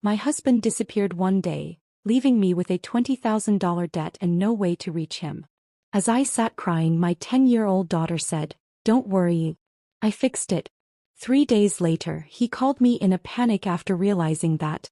My husband disappeared one day, leaving me with a $20,000 debt and no way to reach him. As I sat crying, my 10-year-old daughter said, "Don't worry. I fixed it." 3 days later, he called me in a panic after realizing that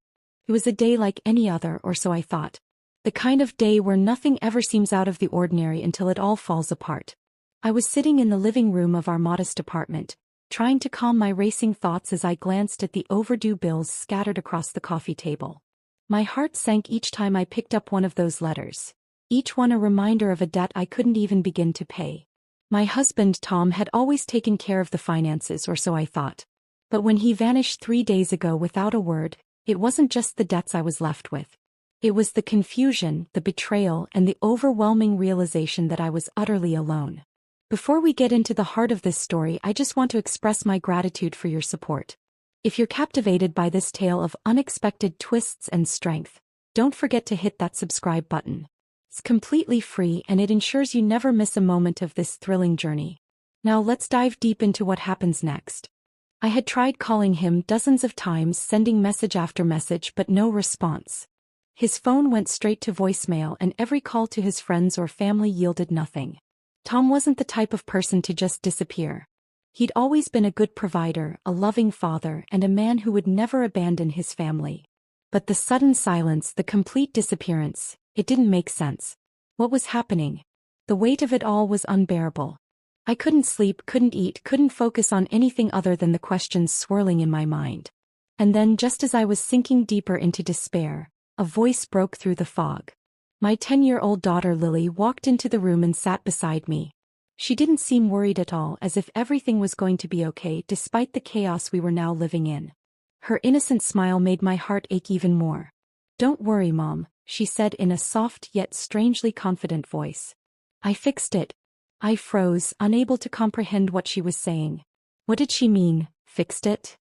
it was a day like any other, or so I thought. The kind of day where nothing ever seems out of the ordinary until it all falls apart. I was sitting in the living room of our modest apartment, trying to calm my racing thoughts as I glanced at the overdue bills scattered across the coffee table. My heart sank each time I picked up one of those letters, each one a reminder of a debt I couldn't even begin to pay. My husband Tom had always taken care of the finances, or so I thought. But when he vanished 3 days ago without a word, it wasn't just the debts I was left with. It was the confusion, the betrayal, and the overwhelming realization that I was utterly alone. Before we get into the heart of this story, I just want to express my gratitude for your support. If you're captivated by this tale of unexpected twists and strength, don't forget to hit that subscribe button. It's completely free and it ensures you never miss a moment of this thrilling journey. Now let's dive deep into what happens next. I had tried calling him dozens of times, sending message after message, but no response. His phone went straight to voicemail and every call to his friends or family yielded nothing. Tom wasn't the type of person to just disappear. He'd always been a good provider, a loving father, and a man who would never abandon his family. But the sudden silence, the complete disappearance, it didn't make sense. What was happening? The weight of it all was unbearable. I couldn't sleep, couldn't eat, couldn't focus on anything other than the questions swirling in my mind. And then, just as I was sinking deeper into despair, a voice broke through the fog. My 10-year-old daughter Lily walked into the room and sat beside me. She didn't seem worried at all, as if everything was going to be okay despite the chaos we were now living in. Her innocent smile made my heart ache even more. "Don't worry, Mom," she said in a soft yet strangely confident voice. "I fixed it." I froze, unable to comprehend what she was saying. What did she mean, fixed it?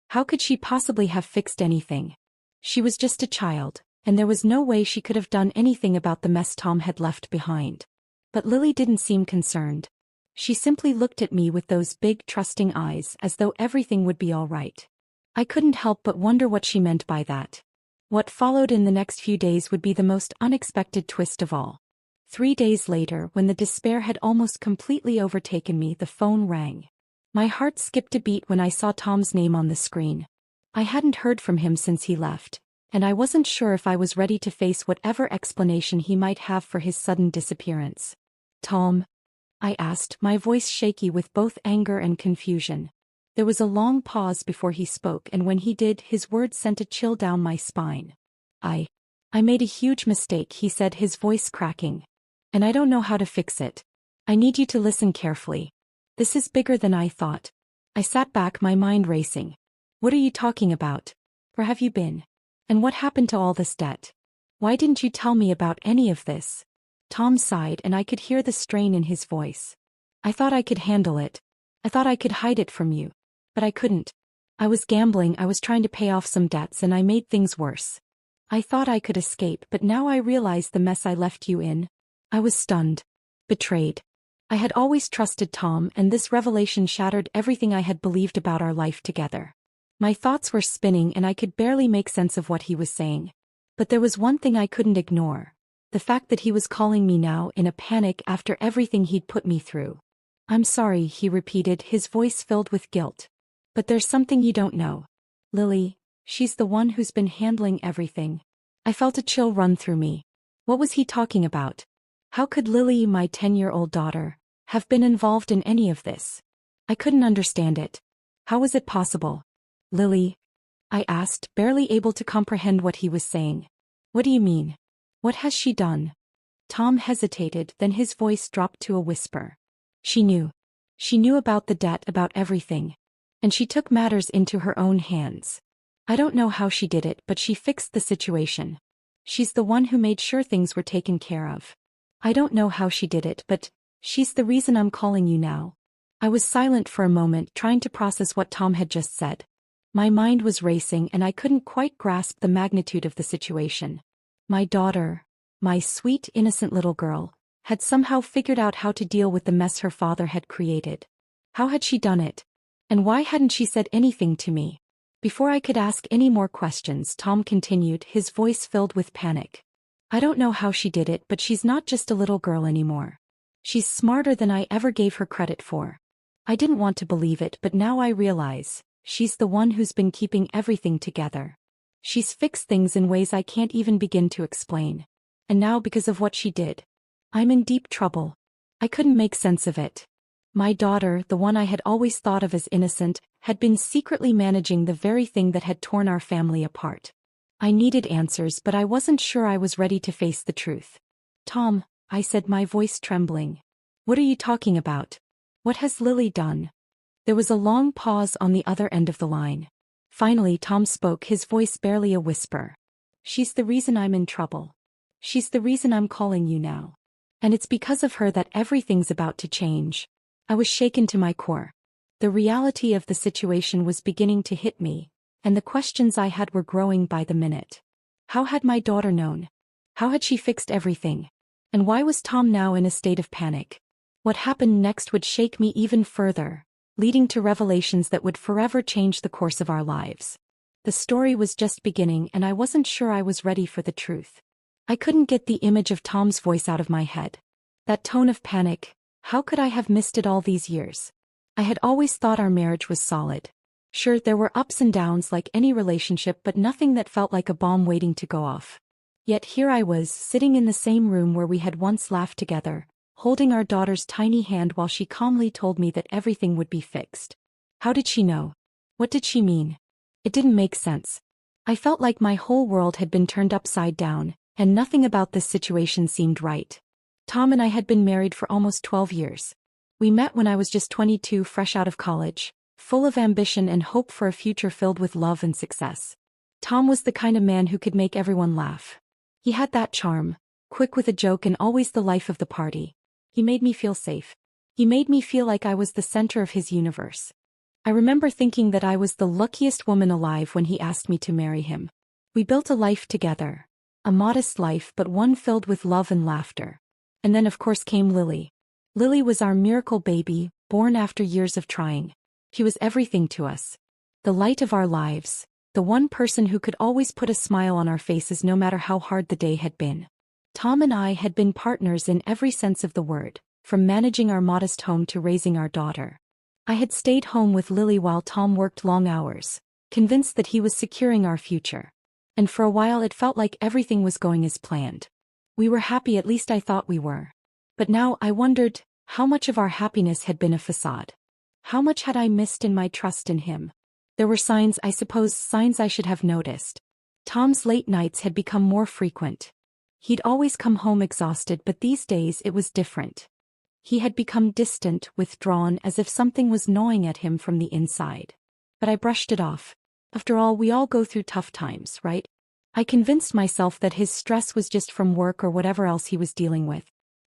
How could she possibly have fixed anything? She was just a child, and there was no way she could have done anything about the mess Tom had left behind. But Lily didn't seem concerned. She simply looked at me with those big, trusting eyes, as though everything would be all right. I couldn't help but wonder what she meant by that. What followed in the next few days would be the most unexpected twist of all. 3 days later, when the despair had almost completely overtaken me, the phone rang. My heart skipped a beat when I saw Tom's name on the screen. I hadn't heard from him since he left, and I wasn't sure if I was ready to face whatever explanation he might have for his sudden disappearance. "Tom?" I asked, my voice shaky with both anger and confusion. There was a long pause before he spoke, and when he did, his words sent a chill down my spine. I made a huge mistake," he said, his voice cracking. "And I don't know how to fix it. I need you to listen carefully. This is bigger than I thought." I sat back, my mind racing. "What are you talking about? Where have you been? And what happened to all this debt? Why didn't you tell me about any of this?" Tom sighed, and I could hear the strain in his voice. "I thought I could handle it. I thought I could hide it from you. But I couldn't. I was gambling, I was trying to pay off some debts, and I made things worse. I thought I could escape, but now I realize the mess I left you in." I was stunned. Betrayed. I had always trusted Tom, and this revelation shattered everything I had believed about our life together. My thoughts were spinning and I could barely make sense of what he was saying. But there was one thing I couldn't ignore. The fact that he was calling me now in a panic after everything he'd put me through. "I'm sorry," he repeated, his voice filled with guilt. "But there's something you don't know. Lily, she's the one who's been handling everything." I felt a chill run through me. What was he talking about? How could Lily, my 10-year-old daughter, have been involved in any of this? I couldn't understand it. How was it possible? "Lily?" I asked, barely able to comprehend what he was saying. "What do you mean? What has she done?" Tom hesitated, then his voice dropped to a whisper. "She knew. She knew about the debt, about everything. And she took matters into her own hands. I don't know how she did it, but she fixed the situation. She's the one who made sure things were taken care of. I don't know how she did it, but she's the reason I'm calling you now." I was silent for a moment, trying to process what Tom had just said. My mind was racing and I couldn't quite grasp the magnitude of the situation. My daughter, my sweet, innocent little girl, had somehow figured out how to deal with the mess her father had created. How had she done it? And why hadn't she said anything to me? Before I could ask any more questions, Tom continued, his voice filled with panic. I don't know how she did it, but she's not just a little girl anymore. She's smarter than I ever gave her credit for. I didn't want to believe it, but now I realize, she's the one who's been keeping everything together. She's fixed things in ways I can't even begin to explain. And now, because of what she did, I'm in deep trouble. I couldn't make sense of it. My daughter, the one I had always thought of as innocent, had been secretly managing the very thing that had torn our family apart. I needed answers, but I wasn't sure I was ready to face the truth. Tom, I said, my voice trembling. What are you talking about? What has Lily done? There was a long pause on the other end of the line. Finally, Tom spoke, his voice barely a whisper. She's the reason I'm in trouble. She's the reason I'm calling you now. And it's because of her that everything's about to change. I was shaken to my core. The reality of the situation was beginning to hit me, and the questions I had were growing by the minute. How had my daughter known? How had she fixed everything? And why was Tom now in a state of panic? What happened next would shake me even further, leading to revelations that would forever change the course of our lives. The story was just beginning, and I wasn't sure I was ready for the truth. I couldn't get the image of Tom's voice out of my head. That tone of panic, how could I have missed it all these years? I had always thought our marriage was solid. Sure, there were ups and downs like any relationship, but nothing that felt like a bomb waiting to go off. Yet here I was, sitting in the same room where we had once laughed together, holding our daughter's tiny hand while she calmly told me that everything would be fixed. How did she know? What did she mean? It didn't make sense. I felt like my whole world had been turned upside down, and nothing about this situation seemed right. Tom and I had been married for almost 12 years. We met when I was just 22, fresh out of college, full of ambition and hope for a future filled with love and success. Tom was the kind of man who could make everyone laugh. He had that charm, quick with a joke and always the life of the party. He made me feel safe. He made me feel like I was the center of his universe. I remember thinking that I was the luckiest woman alive when he asked me to marry him. We built a life together. A modest life, but one filled with love and laughter. And then of course came Lily. Lily was our miracle baby, born after years of trying. She was everything to us. The light of our lives, the one person who could always put a smile on our faces no matter how hard the day had been. Tom and I had been partners in every sense of the word, from managing our modest home to raising our daughter. I had stayed home with Lily while Tom worked long hours, convinced that he was securing our future. And for a while it felt like everything was going as planned. We were happy, at least I thought we were. But now I wondered, how much of our happiness had been a facade? How much had I missed in my trust in him? There were signs, I suppose, signs I should have noticed. Tom's late nights had become more frequent. He'd always come home exhausted, but these days it was different. He had become distant, withdrawn, as if something was gnawing at him from the inside. But I brushed it off. After all, we all go through tough times, right? I convinced myself that his stress was just from work or whatever else he was dealing with.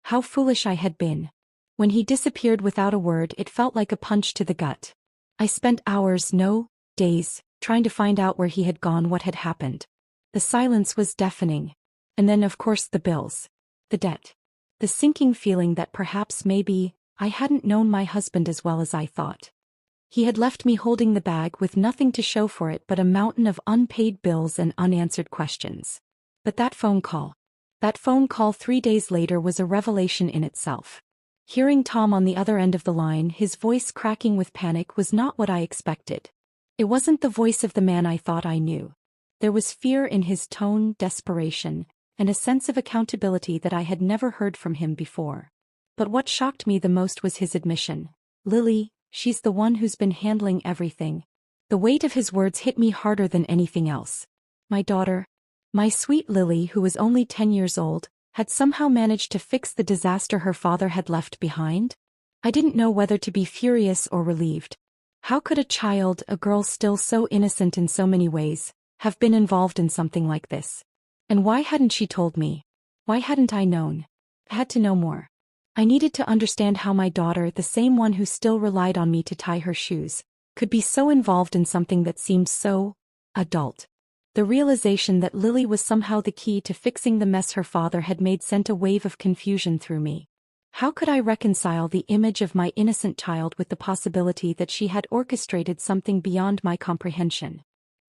How foolish I had been. When he disappeared without a word, it felt like a punch to the gut. I spent hours, no, days, trying to find out where he had gone, what had happened. The silence was deafening. And then, of course, the bills. The debt. The sinking feeling that perhaps maybe I hadn't known my husband as well as I thought. He had left me holding the bag with nothing to show for it but a mountain of unpaid bills and unanswered questions. But that phone call 3 days later was a revelation in itself. Hearing Tom on the other end of the line, his voice cracking with panic, was not what I expected. It wasn't the voice of the man I thought I knew. There was fear in his tone, desperation, and a sense of accountability that I had never heard from him before. But what shocked me the most was his admission. Lily, she's the one who's been handling everything. The weight of his words hit me harder than anything else. My daughter, my sweet Lily, who was only 10 years old, had somehow managed to fix the disaster her father had left behind? I didn't know whether to be furious or relieved. How could a child, a girl still so innocent in so many ways, have been involved in something like this? And why hadn't she told me? Why hadn't I known? I had to know more. I needed to understand how my daughter, the same one who still relied on me to tie her shoes, could be so involved in something that seemed so adult. The realization that Lily was somehow the key to fixing the mess her father had made sent a wave of confusion through me. How could I reconcile the image of my innocent child with the possibility that she had orchestrated something beyond my comprehension?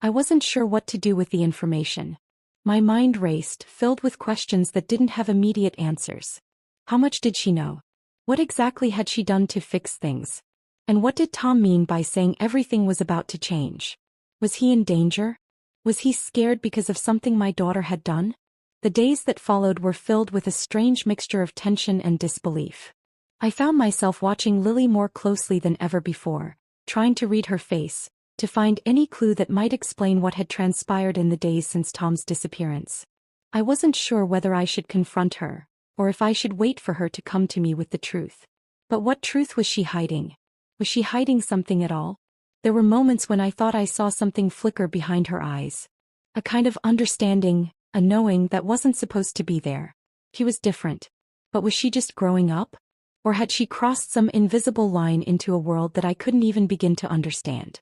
I wasn't sure what to do with the information. My mind raced, filled with questions that didn't have immediate answers. How much did she know? What exactly had she done to fix things? And what did Tom mean by saying everything was about to change? Was he in danger? Was he scared because of something my daughter had done? The days that followed were filled with a strange mixture of tension and disbelief. I found myself watching Lily more closely than ever before, trying to read her face, to find any clue that might explain what had transpired in the days since Tom's disappearance. I wasn't sure whether I should confront her, or if I should wait for her to come to me with the truth. But what truth was she hiding? Was she hiding something at all? There were moments when I thought I saw something flicker behind her eyes. A kind of understanding, a knowing that wasn't supposed to be there. She was different. But was she just growing up? Or had she crossed some invisible line into a world that I couldn't even begin to understand?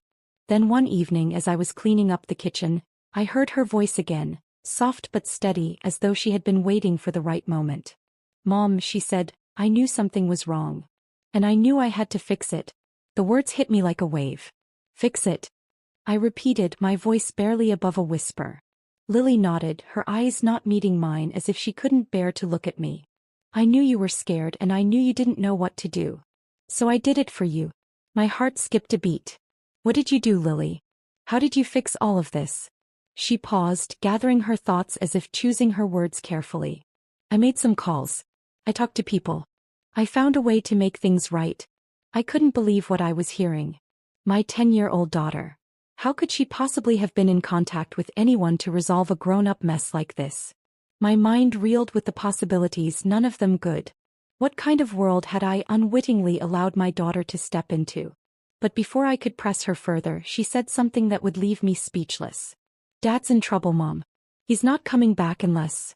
Then one evening as I was cleaning up the kitchen, I heard her voice again, soft but steady as though she had been waiting for the right moment. "Mom," she said, "I knew something was wrong. And I knew I had to fix it." The words hit me like a wave. "Fix it?" I repeated, my voice barely above a whisper. Lily nodded, her eyes not meeting mine as if she couldn't bear to look at me. "I knew you were scared and I knew you didn't know what to do. So I did it for you." My heart skipped a beat. "What did you do, Lily? How did you fix all of this?" She paused, gathering her thoughts as if choosing her words carefully. "I made some calls. I talked to people. I found a way to make things right." I couldn't believe what I was hearing. My 10-year-old daughter. How could she possibly have been in contact with anyone to resolve a grown-up mess like this? My mind reeled with the possibilities, none of them good. What kind of world had I unwittingly allowed my daughter to step into? But before I could press her further, she said something that would leave me speechless. "Dad's in trouble, Mom. He's not coming back unless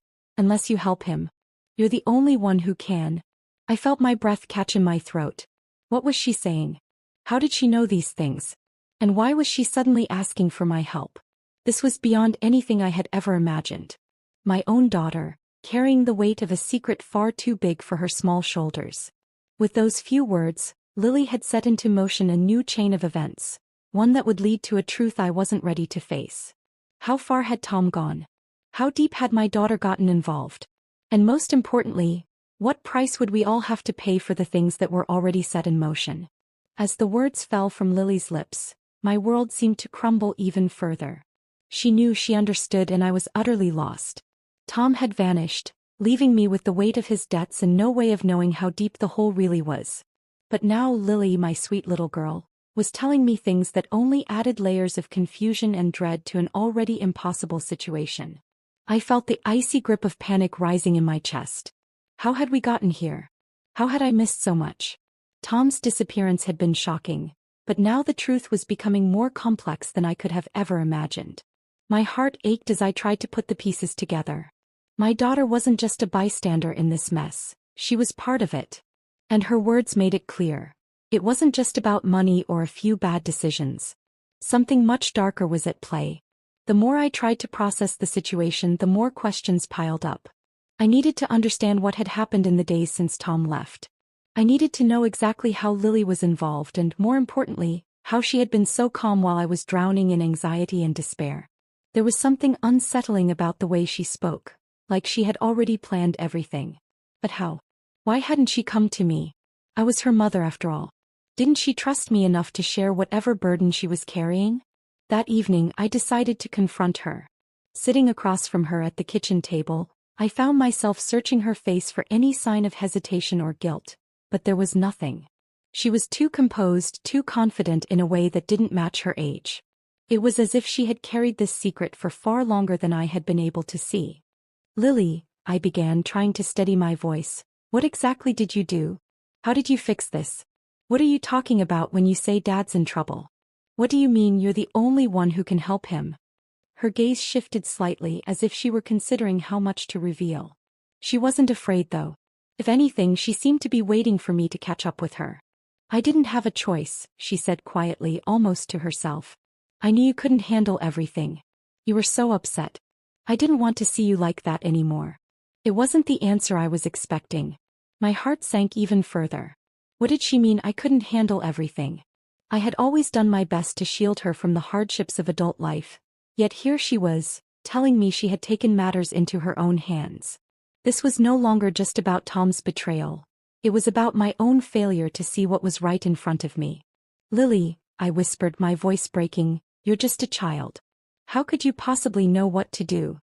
you help him. You're the only one who can." I felt my breath catch in my throat. What was she saying? How did she know these things? And why was she suddenly asking for my help? This was beyond anything I had ever imagined. My own daughter, carrying the weight of a secret far too big for her small shoulders. With those few words, Lily had set into motion a new chain of events, one that would lead to a truth I wasn't ready to face. How far had Tom gone? How deep had my daughter gotten involved? And most importantly, what price would we all have to pay for the things that were already set in motion? As the words fell from Lily's lips, my world seemed to crumble even further. She knew, she understood, and I was utterly lost. Tom had vanished, leaving me with the weight of his debts and no way of knowing how deep the hole really was. But now Lily, my sweet little girl, was telling me things that only added layers of confusion and dread to an already impossible situation. I felt the icy grip of panic rising in my chest. How had we gotten here? How had I missed so much? Tom's disappearance had been shocking, but now the truth was becoming more complex than I could have ever imagined. My heart ached as I tried to put the pieces together. My daughter wasn't just a bystander in this mess, she was part of it. And her words made it clear. It wasn't just about money or a few bad decisions. Something much darker was at play. The more I tried to process the situation, the more questions piled up. I needed to understand what had happened in the days since Tom left. I needed to know exactly how Lily was involved and, more importantly, how she had been so calm while I was drowning in anxiety and despair. There was something unsettling about the way she spoke, like she had already planned everything. But how? Why hadn't she come to me? I was her mother after all. Didn't she trust me enough to share whatever burden she was carrying? That evening I decided to confront her. Sitting across from her at the kitchen table, I found myself searching her face for any sign of hesitation or guilt, but there was nothing. She was too composed, too confident in a way that didn't match her age. It was as if she had carried this secret for far longer than I had been able to see. "Lily," I began, trying to steady my voice, "what exactly did you do? How did you fix this? What are you talking about when you say Dad's in trouble? What do you mean you're the only one who can help him?" Her gaze shifted slightly as if she were considering how much to reveal. She wasn't afraid though. If anything, she seemed to be waiting for me to catch up with her. "I didn't have a choice," she said quietly, almost to herself. "I knew you couldn't handle everything. You were so upset. I didn't want to see you like that anymore." It wasn't the answer I was expecting. My heart sank even further. What did she mean I couldn't handle everything? I had always done my best to shield her from the hardships of adult life, Yet here she was, telling me she had taken matters into her own hands. This was no longer just about Tom's betrayal. It was about my own failure to see what was right in front of me. Lily, I whispered, my voice breaking, you're just a child. How could you possibly know what to do?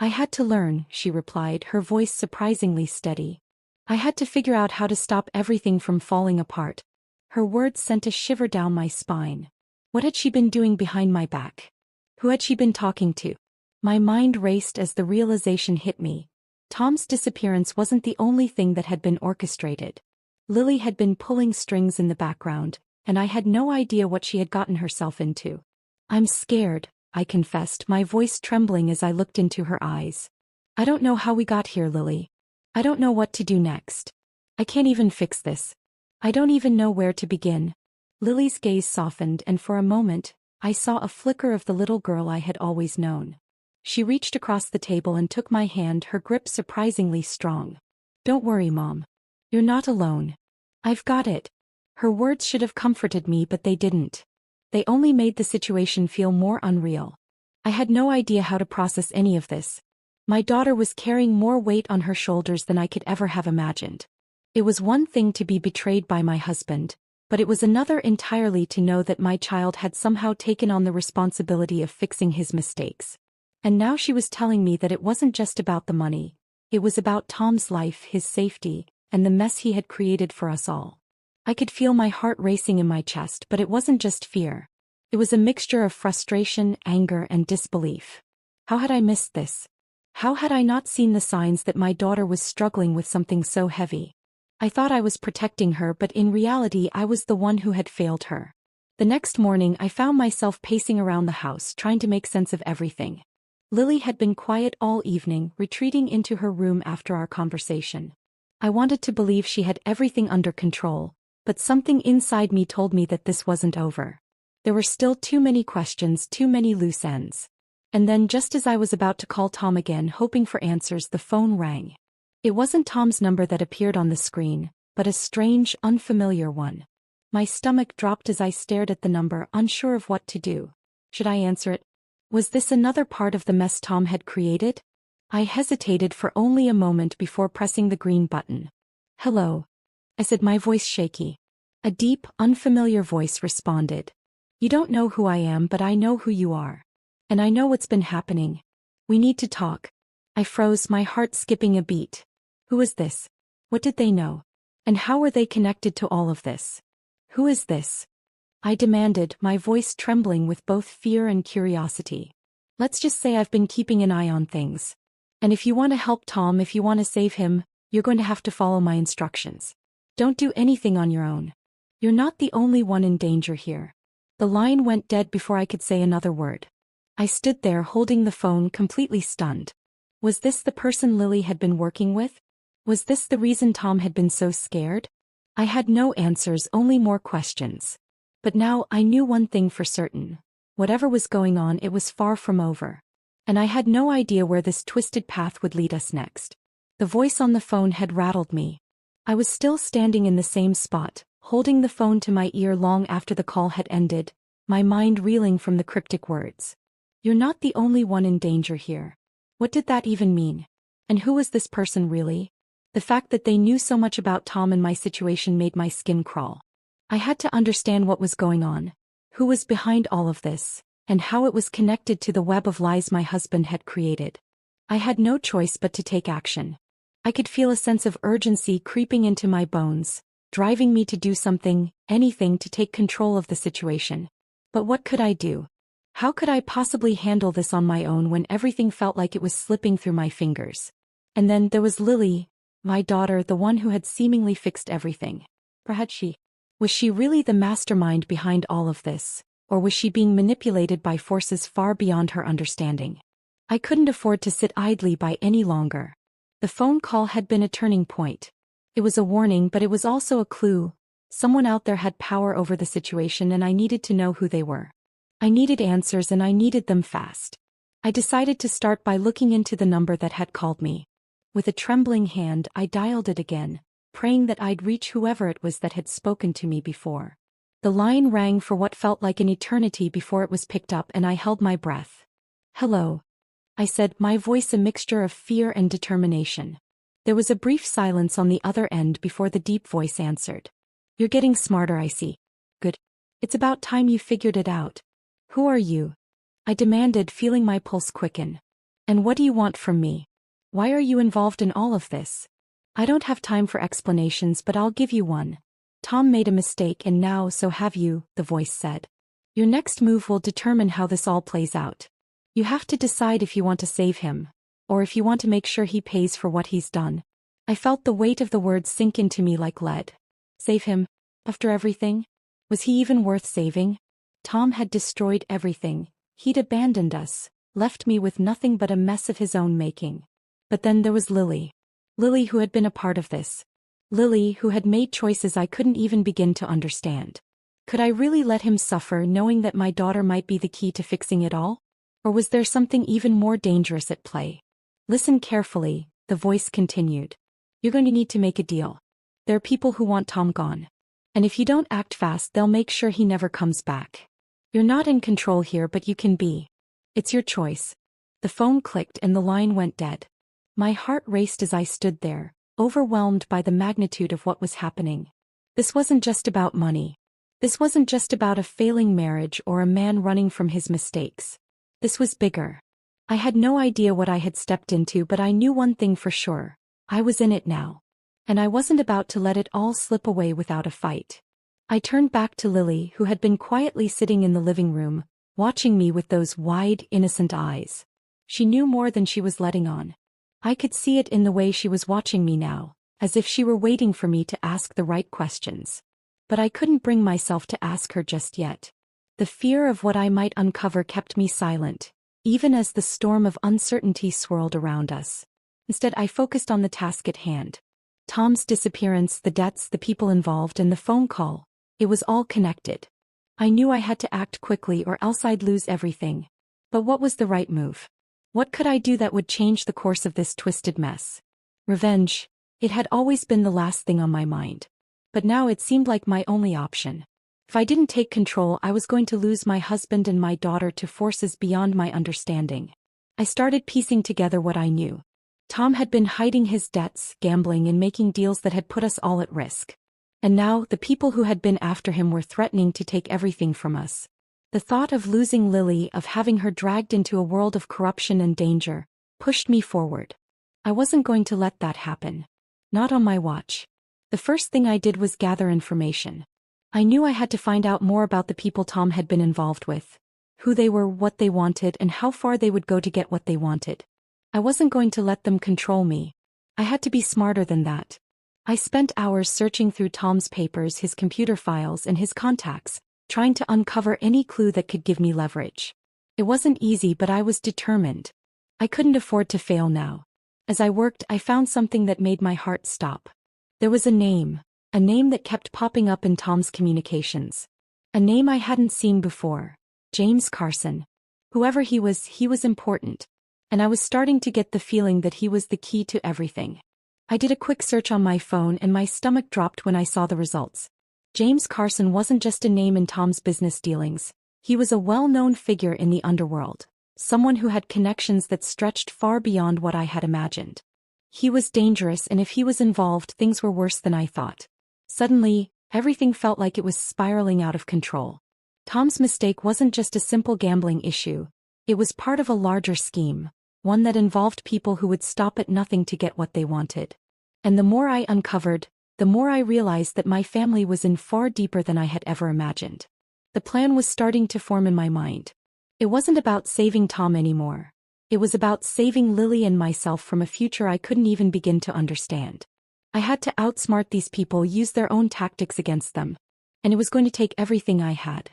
I had to learn, she replied, her voice surprisingly steady. I had to figure out how to stop everything from falling apart. Her words sent a shiver down my spine. What had she been doing behind my back? Who had she been talking to? My mind raced as the realization hit me. Tom's disappearance wasn't the only thing that had been orchestrated. Lily had been pulling strings in the background, and I had no idea what she had gotten herself into. I'm scared, I confessed, my voice trembling as I looked into her eyes. I don't know how we got here, Lily. I don't know what to do next. I can't even fix this. I don't even know where to begin. Lily's gaze softened, and for a moment, I saw a flicker of the little girl I had always known. She reached across the table and took my hand, her grip surprisingly strong. Don't worry, Mom. You're not alone. I've got it. Her words should have comforted me, but they didn't. They only made the situation feel more unreal. I had no idea how to process any of this. My daughter was carrying more weight on her shoulders than I could ever have imagined. It was one thing to be betrayed by my husband, but it was another entirely to know that my child had somehow taken on the responsibility of fixing his mistakes. And now she was telling me that it wasn't just about the money. It was about Tom's life, his safety, and the mess he had created for us all. I could feel my heart racing in my chest, but it wasn't just fear. It was a mixture of frustration, anger, and disbelief. How had I missed this? How had I not seen the signs that my daughter was struggling with something so heavy? I thought I was protecting her, but in reality I was the one who had failed her. The next morning I found myself pacing around the house trying to make sense of everything. Lily had been quiet all evening, retreating into her room after our conversation. I wanted to believe she had everything under control, but something inside me told me that this wasn't over. There were still too many questions, too many loose ends. And then, just as I was about to call Tom again, hoping for answers, the phone rang. It wasn't Tom's number that appeared on the screen, but a strange, unfamiliar one. My stomach dropped as I stared at the number, unsure of what to do. Should I answer it? Was this another part of the mess Tom had created? I hesitated for only a moment before pressing the green button. Hello, I said, my voice shaky. A deep, unfamiliar voice responded. You don't know who I am, but I know who you are. And I know what's been happening. We need to talk. I froze, my heart skipping a beat. Who is this? What did they know? And how were they connected to all of this? Who is this? I demanded, my voice trembling with both fear and curiosity. Let's just say I've been keeping an eye on things. And if you want to help Tom, if you want to save him, you're going to have to follow my instructions. Don't do anything on your own. You're not the only one in danger here. The line went dead before I could say another word. I stood there holding the phone, completely stunned. Was this the person Lily had been working with? Was this the reason Tom had been so scared? I had no answers, only more questions. But now I knew one thing for certain. Whatever was going on, it was far from over. And I had no idea where this twisted path would lead us next. The voice on the phone had rattled me. I was still standing in the same spot, holding the phone to my ear long after the call had ended, my mind reeling from the cryptic words. You're not the only one in danger here. What did that even mean? And who was this person really? The fact that they knew so much about Tom and my situation made my skin crawl. I had to understand what was going on, who was behind all of this, and how it was connected to the web of lies my husband had created. I had no choice but to take action. I could feel a sense of urgency creeping into my bones, driving me to do something, anything to take control of the situation. But what could I do? How could I possibly handle this on my own when everything felt like it was slipping through my fingers? And then there was Lily, my daughter, the one who had seemingly fixed everything. Or had she? Was she really the mastermind behind all of this, or was she being manipulated by forces far beyond her understanding? I couldn't afford to sit idly by any longer. The phone call had been a turning point. It was a warning, but it was also a clue. Someone out there had power over the situation, and I needed to know who they were. I needed answers, and I needed them fast. I decided to start by looking into the number that had called me. With a trembling hand, I dialed it again, praying that I'd reach whoever it was that had spoken to me before. The line rang for what felt like an eternity before it was picked up, and I held my breath. Hello, I said, my voice a mixture of fear and determination. There was a brief silence on the other end before the deep voice answered. You're getting smarter, I see. Good. It's about time you figured it out. Who are you? I demanded, feeling my pulse quicken. And what do you want from me? Why are you involved in all of this? I don't have time for explanations, but I'll give you one. Tom made a mistake and now so have you, the voice said. Your next move will determine how this all plays out. You have to decide if you want to save him, or if you want to make sure he pays for what he's done. I felt the weight of the words sink into me like lead. Save him? After everything? Was he even worth saving? Tom had destroyed everything. He'd abandoned us, left me with nothing but a mess of his own making. But then there was Lily. Lily, who had been a part of this. Lily, who had made choices I couldn't even begin to understand. Could I really let him suffer knowing that my daughter might be the key to fixing it all? Or was there something even more dangerous at play? Listen carefully, the voice continued. You're going to need to make a deal. There are people who want Tom gone. And if you don't act fast, they'll make sure he never comes back. You're not in control here, but you can be. It's your choice. The phone clicked and the line went dead. My heart raced as I stood there, overwhelmed by the magnitude of what was happening. This wasn't just about money. This wasn't just about a failing marriage or a man running from his mistakes. This was bigger. I had no idea what I had stepped into, but I knew one thing for sure. I was in it now. And I wasn't about to let it all slip away without a fight. I turned back to Lily, who had been quietly sitting in the living room, watching me with those wide, innocent eyes. She knew more than she was letting on. I could see it in the way she was watching me now, as if she were waiting for me to ask the right questions. But I couldn't bring myself to ask her just yet. The fear of what I might uncover kept me silent, even as the storm of uncertainty swirled around us. Instead, I focused on the task at hand. Tom's disappearance, the debts, the people involved, and the phone call. It was all connected. I knew I had to act quickly or else I'd lose everything. But what was the right move? What could I do that would change the course of this twisted mess? Revenge. It had always been the last thing on my mind. But now it seemed like my only option. If I didn't take control, I was going to lose my husband and my daughter to forces beyond my understanding. I started piecing together what I knew. Tom had been hiding his debts, gambling, and making deals that had put us all at risk. And now, the people who had been after him were threatening to take everything from us. The thought of losing Lily, of having her dragged into a world of corruption and danger, pushed me forward. I wasn't going to let that happen. Not on my watch. The first thing I did was gather information. I knew I had to find out more about the people Tom had been involved with. Who they were, what they wanted, and how far they would go to get what they wanted. I wasn't going to let them control me. I had to be smarter than that. I spent hours searching through Tom's papers, his computer files, and his contacts, trying to uncover any clue that could give me leverage. It wasn't easy, but I was determined. I couldn't afford to fail now. As I worked, I found something that made my heart stop. There was a name that kept popping up in Tom's communications. A name I hadn't seen before. James Carson. Whoever he was important. And I was starting to get the feeling that he was the key to everything. I did a quick search on my phone and my stomach dropped when I saw the results. James Carson wasn't just a name in Tom's business dealings. He was a well-known figure in the underworld. Someone who had connections that stretched far beyond what I had imagined. He was dangerous, and if he was involved, things were worse than I thought. Suddenly, everything felt like it was spiraling out of control. Tom's mistake wasn't just a simple gambling issue. It was part of a larger scheme. One that involved people who would stop at nothing to get what they wanted. And the more I uncovered, the more I realized that my family was in far deeper than I had ever imagined. The plan was starting to form in my mind. It wasn't about saving Tom anymore. It was about saving Lily and myself from a future I couldn't even begin to understand. I had to outsmart these people, use their own tactics against them. And it was going to take everything I had.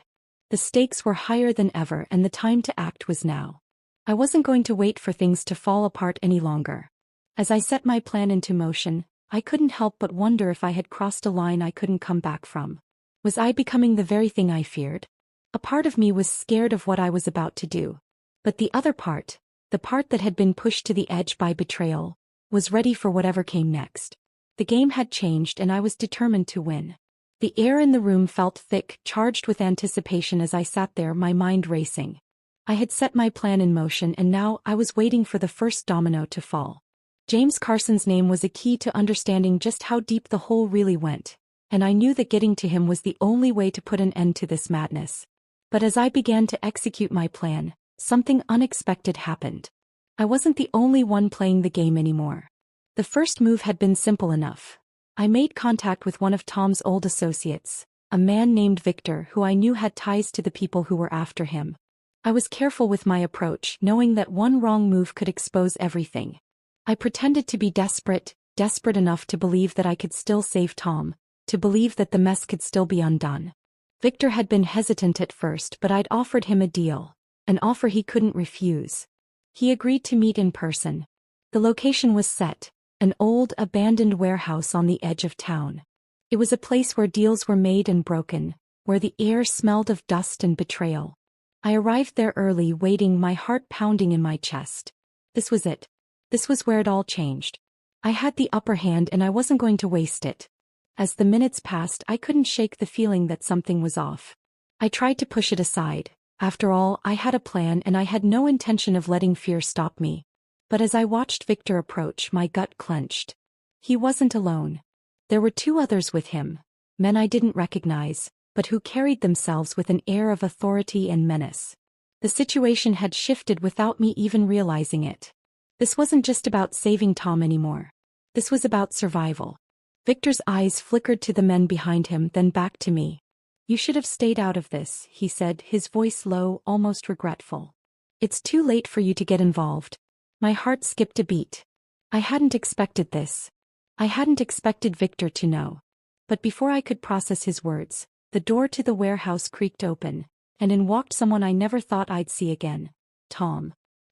The stakes were higher than ever, and the time to act was now. I wasn't going to wait for things to fall apart any longer. As I set my plan into motion, I couldn't help but wonder if I had crossed a line I couldn't come back from. Was I becoming the very thing I feared? A part of me was scared of what I was about to do. But the other part, the part that had been pushed to the edge by betrayal, was ready for whatever came next. The game had changed and I was determined to win. The air in the room felt thick, charged with anticipation as I sat there, my mind racing. I had set my plan in motion and now I was waiting for the first domino to fall. James Carson's name was a key to understanding just how deep the hole really went, and I knew that getting to him was the only way to put an end to this madness. But as I began to execute my plan, something unexpected happened. I wasn't the only one playing the game anymore. The first move had been simple enough. I made contact with one of Tom's old associates, a man named Victor who I knew had ties to the people who were after him. I was careful with my approach, knowing that one wrong move could expose everything. I pretended to be desperate enough to believe that I could still save Tom, to believe that the mess could still be undone. Victor had been hesitant at first, but I'd offered him a deal, an offer he couldn't refuse. He agreed to meet in person. The location was set, an old, abandoned warehouse on the edge of town. It was a place where deals were made and broken, where the air smelled of dust and betrayal. I arrived there early, waiting, my heart pounding in my chest. This was it. This was where it all changed. I had the upper hand and I wasn't going to waste it. As the minutes passed, I couldn't shake the feeling that something was off. I tried to push it aside. After all, I had a plan and I had no intention of letting fear stop me. But as I watched Victor approach, my gut clenched. He wasn't alone. There were two others with him, men I didn't recognize, but who carried themselves with an air of authority and menace. The situation had shifted without me even realizing it. This wasn't just about saving Tom anymore. This was about survival. Victor's eyes flickered to the men behind him, then back to me. "You should have stayed out of this," he said, his voice low, almost regretful. "It's too late for you to get involved." My heart skipped a beat. I hadn't expected this. I hadn't expected Victor to know. But before I could process his words, the door to the warehouse creaked open, and in walked someone I never thought I'd see again. Tom.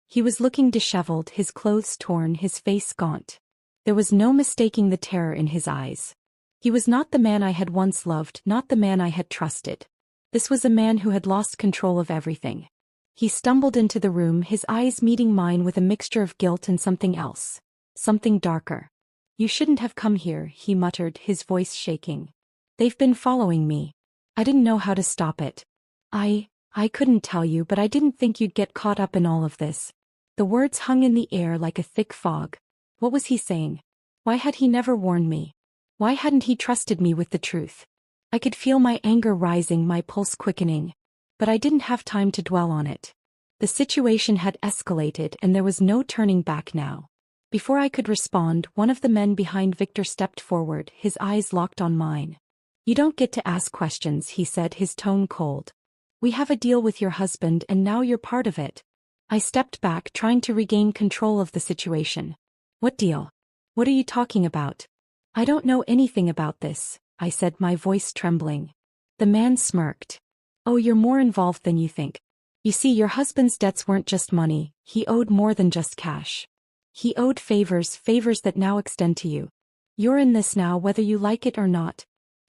He was looking disheveled, his clothes torn, his face gaunt. There was no mistaking the terror in his eyes. He was not the man I had once loved, not the man I had trusted. This was a man who had lost control of everything. He stumbled into the room, his eyes meeting mine with a mixture of guilt and something else. Something darker. "You shouldn't have come here," he muttered, his voice shaking. "They've been following me. I didn't know how to stop it. I couldn't tell you, but I didn't think you'd get caught up in all of this." The words hung in the air like a thick fog. What was he saying? Why had he never warned me? Why hadn't he trusted me with the truth? I could feel my anger rising, my pulse quickening. But I didn't have time to dwell on it. The situation had escalated and there was no turning back now. Before I could respond, one of the men behind Victor stepped forward, his eyes locked on mine. "You don't get to ask questions," he said, his tone cold. "We have a deal with your husband and now you're part of it." I stepped back, trying to regain control of the situation. "What deal? What are you talking about?" "I don't know anything about this," I said, my voice trembling. The man smirked. "Oh, you're more involved than you think. You see, your husband's debts weren't just money, he owed more than just cash. He owed favors that now extend to you. You're in this now whether you like it or not."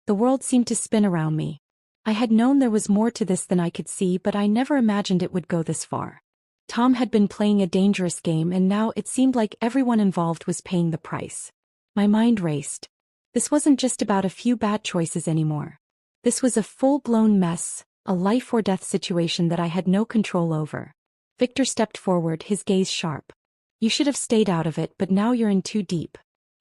The world seemed to spin around me. I had known there was more to this than I could see, but I never imagined it would go this far. Tom had been playing a dangerous game and now it seemed like everyone involved was paying the price. My mind raced. This wasn't just about a few bad choices anymore. This was a full-blown mess, a life-or-death situation that I had no control over. Victor stepped forward, his gaze sharp. "You should have stayed out of it, but now you're in too deep.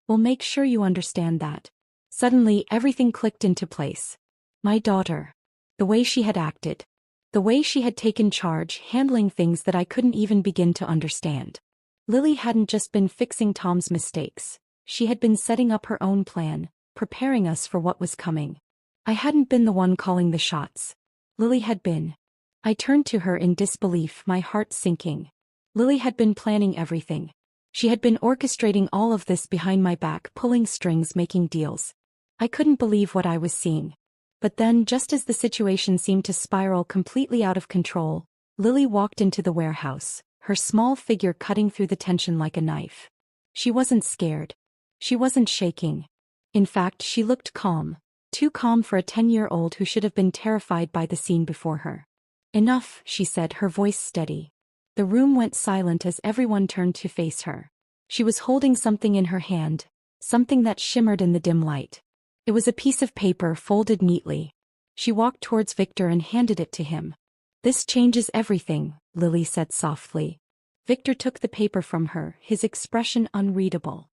We'll make sure you understand that." Suddenly, everything clicked into place. My daughter. The way she had acted. The way she had taken charge, handling things that I couldn't even begin to understand. Lily hadn't just been fixing Tom's mistakes. She had been setting up her own plan, preparing us for what was coming. I hadn't been the one calling the shots. Lily had been. I turned to her in disbelief, my heart sinking. Lily had been planning everything. She had been orchestrating all of this behind my back, pulling strings, making deals. I couldn't believe what I was seeing. But then, just as the situation seemed to spiral completely out of control, Lily walked into the warehouse, her small figure cutting through the tension like a knife. She wasn't scared. She wasn't shaking. In fact, she looked calm, too calm for a 10-year-old who should have been terrified by the scene before her. "Enough," she said, her voice steady. The room went silent as everyone turned to face her. She was holding something in her hand, something that shimmered in the dim light. It was a piece of paper folded neatly. She walked towards Victor and handed it to him. This changes everything, Lily said softly. Victor took the paper from her, his expression unreadable.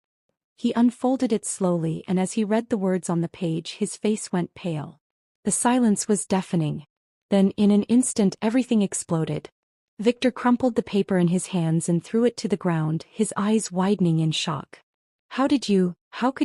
He unfolded it slowly, and as he read the words on the page, his face went pale. The silence was deafening. Then, in an instant, everything exploded. Victor crumpled the paper in his hands and threw it to the ground, his eyes widening in shock. How could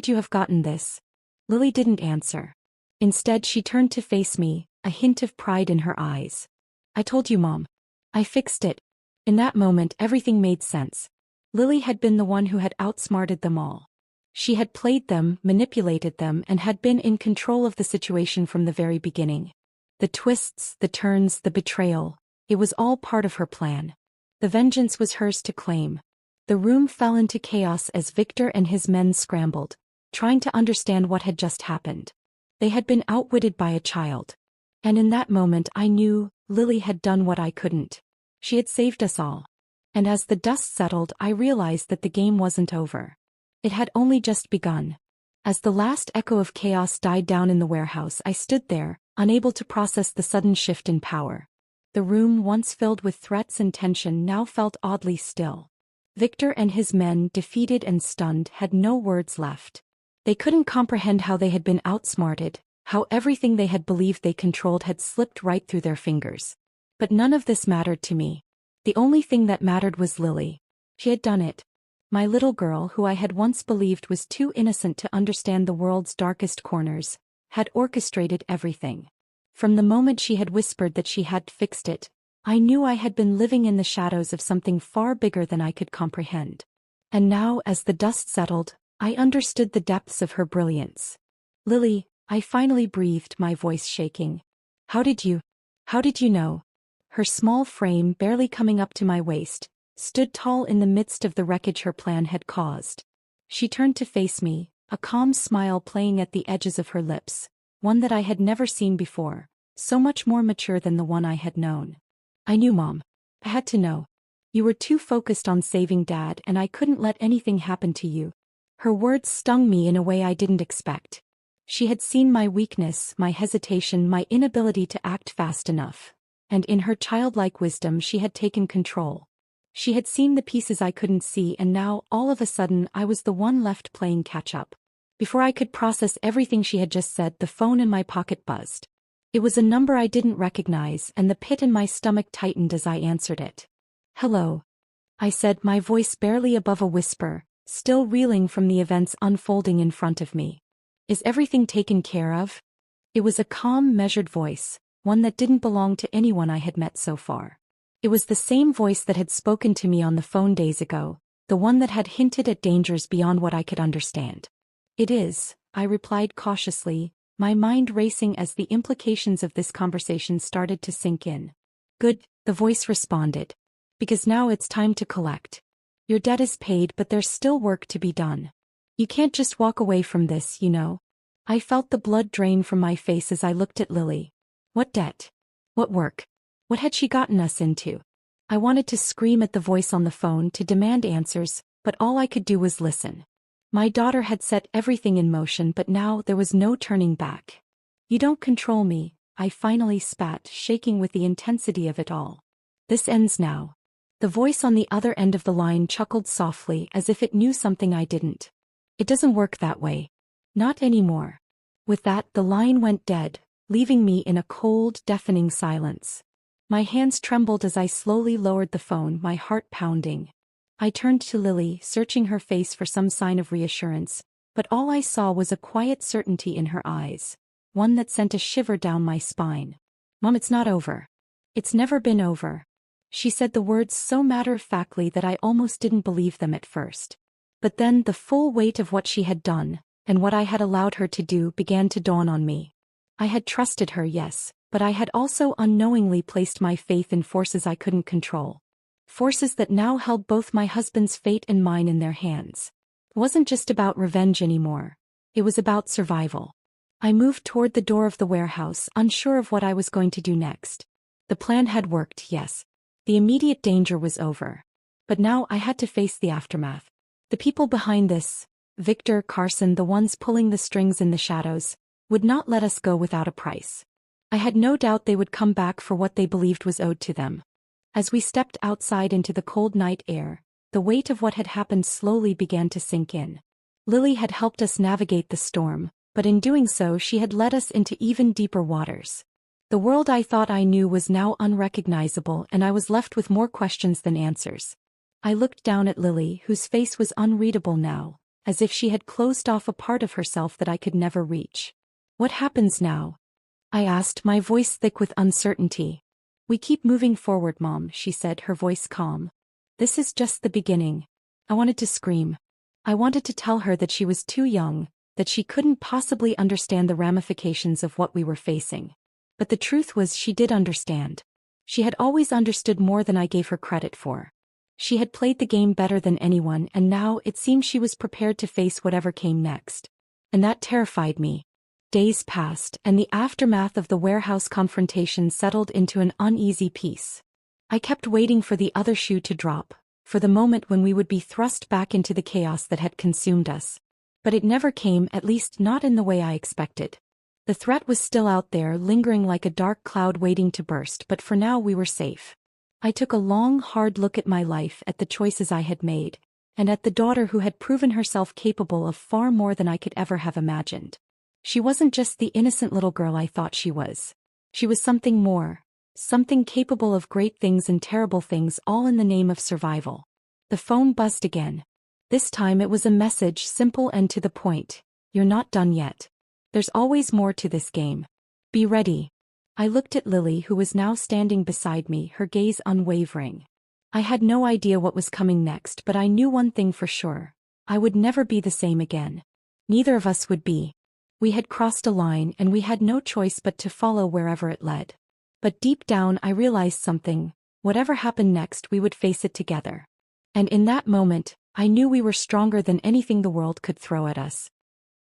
you have gotten this? Lily didn't answer. Instead, she turned to face me, a hint of pride in her eyes. I told you, Mom. I fixed it. In that moment, everything made sense. Lily had been the one who had outsmarted them all. She had played them, manipulated them, and had been in control of the situation from the very beginning. The twists, the turns, the betrayal, it was all part of her plan. The vengeance was hers to claim. The room fell into chaos as Victor and his men scrambled, trying to understand what had just happened. They had been outwitted by a child. And in that moment I knew Lily had done what I couldn't. She had saved us all. And as the dust settled, I realized that the game wasn't over. It had only just begun. As the last echo of chaos died down in the warehouse, I stood there, unable to process the sudden shift in power. The room, once filled with threats and tension, now felt oddly still. Victor and his men, defeated and stunned, had no words left. They couldn't comprehend how they had been outsmarted, how everything they had believed they controlled had slipped right through their fingers. But none of this mattered to me. The only thing that mattered was Lily. She had done it. My little girl, who I had once believed was too innocent to understand the world's darkest corners, had orchestrated everything. From the moment she had whispered that she had fixed it, I knew I had been living in the shadows of something far bigger than I could comprehend. And now, as the dust settled, I understood the depths of her brilliance. Lily, I finally breathed, my voice shaking. How did you know? Her small frame, barely coming up to my waist, stood tall in the midst of the wreckage her plan had caused. She turned to face me, a calm smile playing at the edges of her lips, one that I had never seen before, so much more mature than the one I had known. I knew, Mom. I had to know. You were too focused on saving Dad, and I couldn't let anything happen to you. Her words stung me in a way I didn't expect. She had seen my weakness, my hesitation, my inability to act fast enough. And in her childlike wisdom she had taken control. She had seen the pieces I couldn't see, and now, all of a sudden, I was the one left playing catch-up. Before I could process everything she had just said, the phone in my pocket buzzed. It was a number I didn't recognize, and the pit in my stomach tightened as I answered it. Hello, I said, my voice barely above a whisper, still reeling from the events unfolding in front of me. Is everything taken care of? It was a calm, measured voice, one that didn't belong to anyone I had met so far. It was the same voice that had spoken to me on the phone days ago, the one that had hinted at dangers beyond what I could understand. It is, I replied cautiously, my mind racing as the implications of this conversation started to sink in. Good, the voice responded. Because now it's time to collect. Your debt is paid, but there's still work to be done. You can't just walk away from this, you know. I felt the blood drain from my face as I looked at Lily. What debt? What work? What had she gotten us into? I wanted to scream at the voice on the phone to demand answers, but all I could do was listen. My daughter had set everything in motion, but now there was no turning back. You don't control me, I finally spat, shaking with the intensity of it all. This ends now. The voice on the other end of the line chuckled softly as if it knew something I didn't. It doesn't work that way. Not anymore. With that, the line went dead, leaving me in a cold, deafening silence. My hands trembled as I slowly lowered the phone, my heart pounding. I turned to Lily, searching her face for some sign of reassurance, but all I saw was a quiet certainty in her eyes, one that sent a shiver down my spine. Mom, it's not over. It's never been over. She said the words so matter-of-factly that I almost didn't believe them at first. But then the full weight of what she had done, and what I had allowed her to do, began to dawn on me. I had trusted her, yes, but I had also unknowingly placed my faith in forces I couldn't control. Forces that now held both my husband's fate and mine in their hands. It wasn't just about revenge anymore. It was about survival. I moved toward the door of the warehouse, unsure of what I was going to do next. The plan had worked, yes. The immediate danger was over. But now I had to face the aftermath. The people behind this, Victor, Carson, the ones pulling the strings in the shadows, would not let us go without a price. I had no doubt they would come back for what they believed was owed to them. As we stepped outside into the cold night air, the weight of what had happened slowly began to sink in. Lily had helped us navigate the storm, but in doing so she had led us into even deeper waters. The world I thought I knew was now unrecognizable, and I was left with more questions than answers. I looked down at Lily, whose face was unreadable now, as if she had closed off a part of herself that I could never reach. "What happens now?" I asked, my voice thick with uncertainty. "We keep moving forward, Mom," she said, her voice calm. "This is just the beginning." I wanted to scream. I wanted to tell her that she was too young, that she couldn't possibly understand the ramifications of what we were facing. But the truth was she did understand. She had always understood more than I gave her credit for. She had played the game better than anyone, and now it seemed she was prepared to face whatever came next. And that terrified me. Days passed, and the aftermath of the warehouse confrontation settled into an uneasy peace. I kept waiting for the other shoe to drop, for the moment when we would be thrust back into the chaos that had consumed us. But it never came, at least not in the way I expected. The threat was still out there, lingering like a dark cloud waiting to burst, but for now we were safe. I took a long, hard look at my life, at the choices I had made, and at the daughter who had proven herself capable of far more than I could ever have imagined. She wasn't just the innocent little girl I thought she was. She was something more, something capable of great things and terrible things, all in the name of survival. The phone buzzed again. This time it was a message, simple and to the point. "You're not done yet. There's always more to this game. Be ready." I looked at Lily, who was now standing beside me, her gaze unwavering. I had no idea what was coming next, but I knew one thing for sure. I would never be the same again. Neither of us would be. We had crossed a line, and we had no choice but to follow wherever it led. But deep down I realized something. Whatever happened next, we would face it together. And in that moment, I knew we were stronger than anything the world could throw at us.